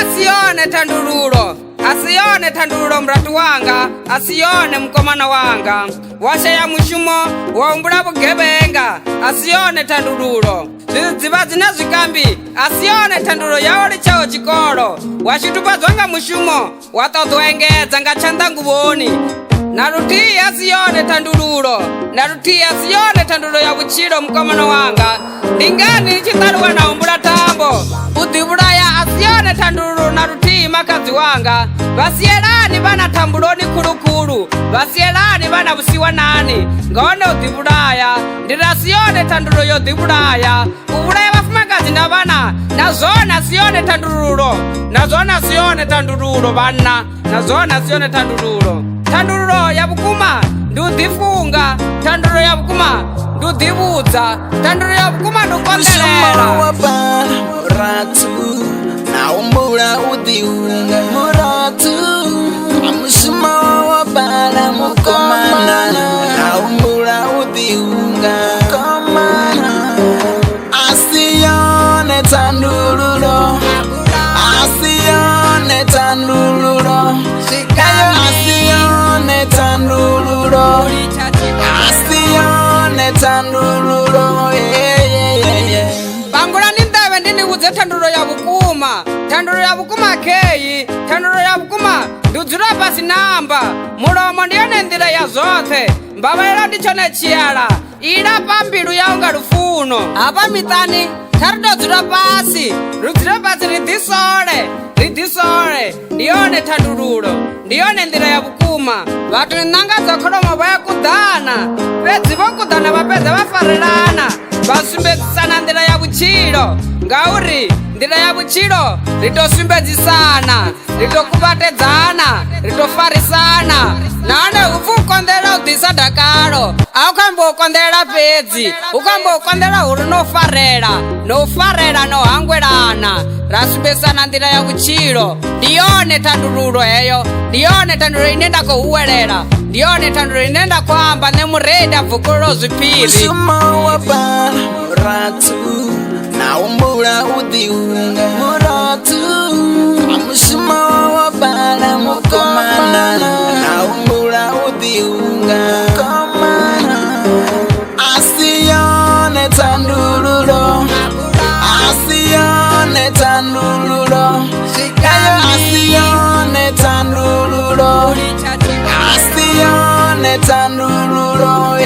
asione tandululo, asione tandululo mratu wanga, asione mkomana wanga, washa ya mushumo waumbula bugebenga, asione tandululo, zibazi na zikambi, asione tandululo yaoli chao chikolo, washitupa zwanga mushumo watotwengeza nga chanda nguboni. Naruti asione tandululo, naruti asione tandululo ya buchiro mkomana wanga, ndingani chitaruwa na umbula tambo, udibulaya asione tandululo naruti makazi wanga, basielani bana tambuloni kulukulu, basielani bana busiwa nani, ngone udibulaya, ndirasione tandululo yo dibulaya, ubulaya bafumakazi na bana, nazona sione tandululo, nazona sione tandululo bana, nazona sione tandululo. Tandululo ya bukuma ndudifunga, tandululo ya bukuma ndudibuza, tandululo ya bukuma ndukondelera. Muratu naumbula udiunga muratu amushima wabala mukomana naumbula udiunga komana asione tandululo asione tandululo asione tandululo asione tandululo bangula nindabe ndini uze tandululo ya bukuma, tandululo ya bukuma keyi, tandululo ya bukuma nduzira pasi namba, mulomo ndiyone ndira ya zote, mbabalelo ndichone chiyala, ila pambilu yaunga lufuno, apa mitani tarudo zira pasi, ruzira pasi ridisole, ndiyone tandululo, ndiyone ndira ya bukuma, watu ninanga zokholomo baya kudana, pezi bokudana bapeze bafarilana, basumbezisana ndira ya buchilo, ngauri ndira ya buchilo litosumbezisana, litokubatezana, litofarisana, nane ufu ukondela udisa dakalo, aukamba ukondela pezi, ukamba ukondela uri nofarela nohangwelana, rasumbezisana ndira ya buchilo, ndiyone tandululo eyo, ndiyone tandululo inenda kuhuwelela, ndiyone tandululo inenda kwamba nemureda vukulo zipiri. Mushima wabala muratu naumbula udiunga muratu amushima wabala mukomana naumbula udiunga komana asione tandululo asione tandululo asione tandululo asione tandululo